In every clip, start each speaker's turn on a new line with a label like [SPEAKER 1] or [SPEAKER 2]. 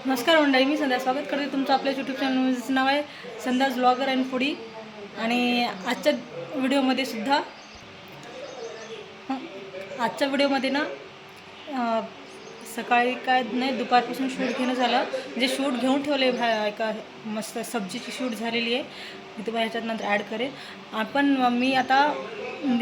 [SPEAKER 1] नमस्कार मंडळी, मी संध्या स्वागत करते तुमचं आपल्या यूट्यूब चॅनलचं नाव आहे संध्याज ब्लॉगर अँड फूडी. आणि आजच्या व्हिडिओमध्ये ना सकाळी काय नाही दुपारपासून शूट घेणं झालं, म्हणजे शूट घेऊन ठेवले एका मस्त सब्जीची शूट झालेली आहे. मी तुम्हाला ह्याच्यात नंतर ॲड करेन. मी आता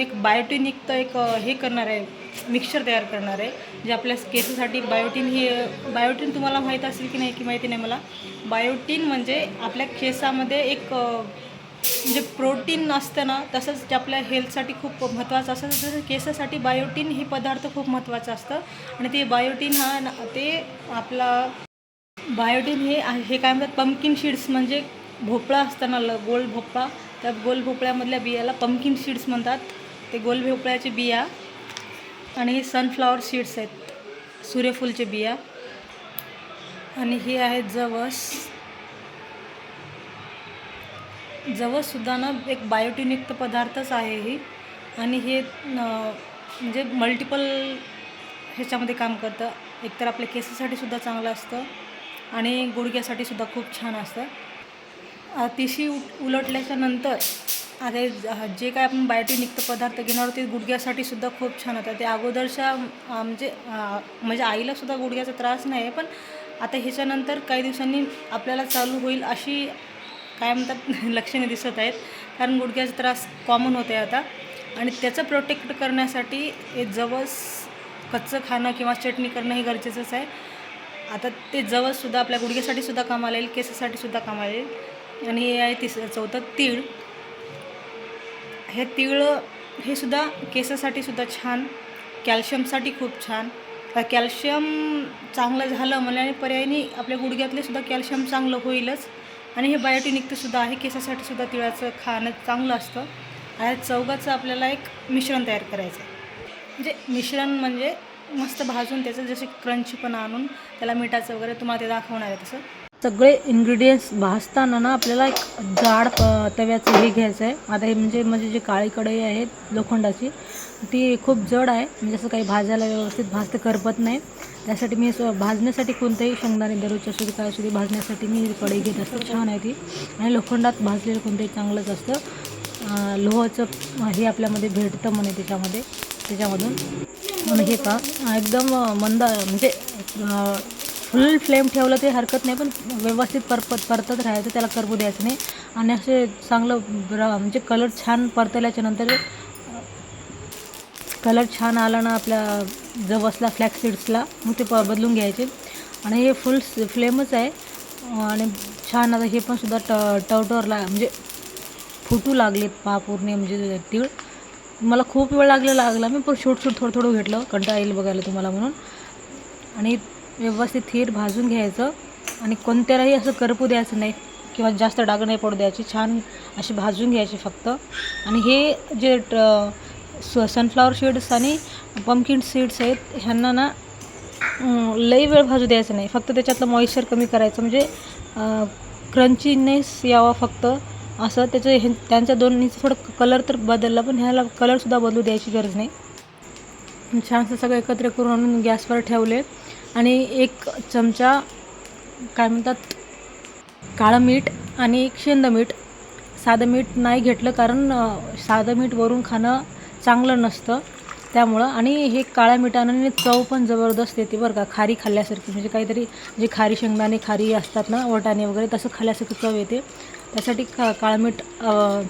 [SPEAKER 1] एक बायोटिन युक्त एक हे करणार आहे, मिक्सचर तयार करणार आहे जे आपल्या केसासाठी. बायोटिन तुम्हाला माहीत असेल की नाही की माहिती नाही मला. बायोटिन म्हणजे आपल्या केसामध्ये एक म्हणजे प्रोटीन असतं ना, तसंच ते आपल्या हेल्थसाठी खूप महत्त्वाचं असतं. तसं केसासाठी बायोटिन हे पदार्थ खूप महत्त्वाचं असतं. आणि ते बायोटिन हे काय म्हणतात, पंपकिन सीड्स म्हणजे भोपळा असताना गोल भोपळा, त्या गोल भोपळ्यामधल्या बियाला पंपकिन सीड्स म्हणतात. ते गोल भोपळ्याचे बिया. आणि हे सनफ्लॉवर सीड्स आहेत, सूर्यफूलचे बिया. आणि हे आहे जवससुद्धा ना एक बायोटिनयुक्त पदार्थच आहे ही. आणि हे म्हणजे मल्टिपल ह्याच्यामध्ये काम करतं. एकतर आपल्या केसासाठी सुद्धा चांगलं असतं आणि गुडघ्यासाठी सुद्धा खूप छान असतं. तिशी उलटल्याच्या नंतर आता जे काय आपण बायोटिनयुक्त पदार्थ घेणार ते गुडघ्यासाठी सुद्धा खूप छान होतं. ते अगोदरच्या म्हणजे आईलासुद्धा गुडघ्याचा त्रास नाही आहे, पण आता ह्याच्यानंतर काही दिवसांनी आपल्याला चालू होईल अशी काय म्हणतात लक्षणे दिसत आहेत. कारण गुडघ्याचा त्रास कॉमन होते आता. आणि त्याचं प्रोटेक्ट करण्यासाठी हे जवस कच्चं खाणं किंवा चटणी करणं हे गरजेचंच आहे. आता ते जवससुद्धा आपल्या गुडघ्यासाठी सुद्धा कामाला येईल, केसासाठी सुद्धा कामाला येईल. आणि हे आहे चौथं तीळ. हे सुद्धा केसासाठी सुद्धा छान, कॅल्शियमसाठी खूप छान. कॅल्शियम चांगलं झालं म्हणजे पर्यायी आपल्या गुडघ्यातले सुद्धा कॅल्शियम चांगलं होईलच. आणि हे बायोटिनयुक्तसुद्धा आहे, केसासाठी सुद्धा तिळाचं खाणं चांगलं असतं. आणि चौघाचं आपल्याला एक मिश्रण तयार करायचं आहे. मिश्रण मस्त भाजून त्याचं जसे क्रंचीपणा आणून त्याला मिठाचं वगैरे तुम्हाला ते दाखवणार आहे. तसं सगळे इन्ग्रेडियंट्स भाजताना ना आपल्याला एक जाड तव्याचं हे घ्यायचं आहे. आता हे म्हणजे जी काळी कढई आहे लोखंडाची, ती खूप जड आहे. म्हणजे असं काही भाजायला व्यवस्थित भाजतं करपत नाही. त्यासाठी मी भाजण्यासाठी कोणतेही शेंगदाणे दररोजच्या असू दे काय असू दे भाजण्यासाठी मी कढई घेत असते. छान आहे ती. आणि लोखंडात भाजलेलं कोणतंही चांगलंच असतं. लोहाचं हे आपल्यामध्ये भेटतं म्हणे त्याच्यामधून. आणि हे का एकदम मंद म्हणजे फुल फ्लेम ठेवलं ते हरकत नाही, पण व्यवस्थित परतत राहायचं, त्याला करपू द्यायचं नाही. आणि असे चांगलं म्हणजे कलर छान परतल्याच्या नंतर कलर छान आला ना आपल्या जवसला, फ्लॅक्स सीड्सला, मग ते बदलून घ्यायचे. आणि हे फुल फ्लेमच आहे. आणि छान आता हे पण सुद्धा टवटरला म्हणजे फुटू लागलेत पूर्ण म्हणजे तीळ. मला खूप वेळ लागला, मी पण थोडं घेतलं, कंटाळा येईल बघायला तुम्हाला म्हणून. आणि व्यवस्थित थीर भाजून घ्यायचं आणि कोणत्यालाही असं करपू द्यायचं नाही किंवा जास्त डाग नाही पडू द्यायची. छान अशी भाजून घ्यायची फक्त. आणि हे जे सनफ्लॉवर सीड्स आणि पंपकिन सीड्स आहेत, ह्यांना ना लई वेळ भाजू द्यायचं नाही. फक्त त्याच्यातलं मॉइश्चर कमी करायचं, म्हणजे क्रंचीनेस यावा फक्त असं. त्यांच्या दोन्हीचं थोडं कलर तर बदलला, पण ह्याला कलरसुद्धा बदलू द्यायची गरज नाही. छानसं सगळं एकत्र करून आणून गॅसवर ठेवले. आणि 1 चमचा काय म्हणतात काळं मीठ आणि 1 शेंद मीठ. साधं मीठ नाही घेतलं कारण साधं मीठ वरून खाणं चांगलं नसतं त्यामुळं. आणि हे काळ्या मिठाने चव पण जबरदस्त येते बरं का, खारी खाल्ल्यासारखी. म्हणजे काहीतरी जे खारी शेंगदाणे खारी असतात ना, वाटाणे वगैरे, तसं खाल्ल्यासारखी चव येते. त्यासाठी काळं मीठ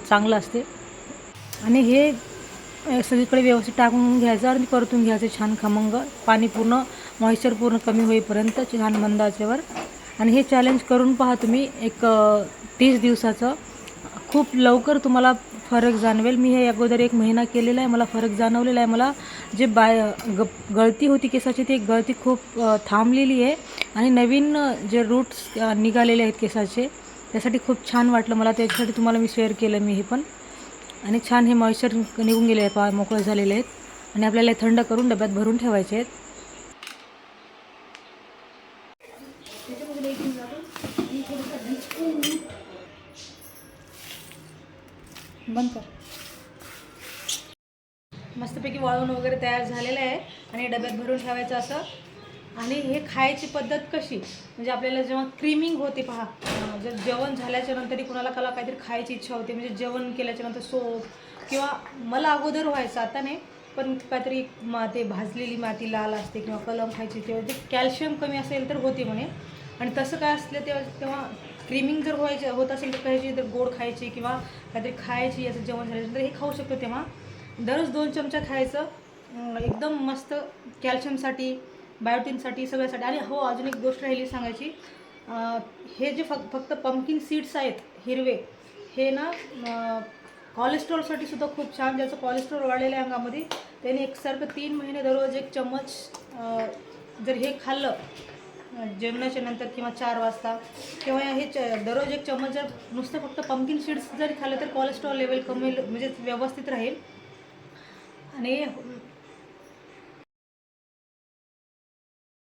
[SPEAKER 1] चांगलं असते. आणि हे सगळीकडे व्यवस्थित टाकून घ्यायचं आणि परतून घ्यायचं छान खमंग. पाणी पूर्ण मॉइश्चर पूर्ण कमी होईपर्यंत छान मंद आचेवर. आणि हे चॅलेंज करून पहा तुम्ही एक 30 दिवसाचं. खूप लवकर तुम्हाला फरक जाणवेल. मी हे अगोदर 1 महिना केलेला आहे, मला फरक जाणवलेला आहे. मला जे गळती होती केसाची, ती गळती खूप थांबलेली आहे. आणि नवीन जे रूट्स निघालेले आहेत केसाचे, त्यासाठी खूप छान वाटलं मला. त्याच्यासाठी तुम्हाला मी शेअर केलं हे पण. आणि छान हे मॉइश्चर निघून गेले आहेत, मोकळे झालेले आहेत. आणि आपल्याला थंड करून डब्यात भरून ठेवायचे आहेत. बंद कर. मस्तपैकी वाळून वगैरे तयार झालेलं आहे आणि डब्यात भरून ठेवायचं असं. आणि हे खायची पद्धत कशी, म्हणजे आपल्याला जेव्हा क्रीमिंग होते पहा, जर जेवण झाल्याच्या नंतरही कुणाला काहीतरी खायची इच्छा होते, म्हणजे जेवण केल्याच्या नंतर सोप, किंवा मला अगोदर व्हायचं, आता नाही, पण काहीतरी ते भाजलेली माती लाल असते किंवा कलम खायची, तेव्हा जे कॅल्शियम कमी असेल तर होते म्हणे. आणि तसं काय असलं तेव्हा क्रीमिंग जर होत असेल तर खायची, तर गोड खायची किंवा काहीतरी खायची, असं जेवण झाल्यानंतर हे खाऊ शकतो. तेव्हा दररोज 2 चमचा खायचं, एकदम मस्त कॅल्शियमसाठी, बायोटिनसाठी, सगळ्यासाठी. आणि हो, अजून एक गोष्ट राहिली सांगायची, हे जे फक्त पंपकिन सीड्स आहेत हिरवे, हे ना कोलेस्ट्रॉलसाठी सुद्धा खूप छान. ज्याचं कोलेस्ट्रॉल वाढलेलं आहे अंगामध्ये, त्याने एकसारखं 3 महिने दररोज 1 चम्मच जर हे खाल्लं जेवणाच्या नंतर किंवा 4 वाजता, किंवा हे दररोज 1 चम्मच जर नुसतं फक्त पंपकिन सीड्स जरी खाल्लं तर कोलेस्ट्रॉल लेवल कमी, म्हणजे व्यवस्थित राहील. आणि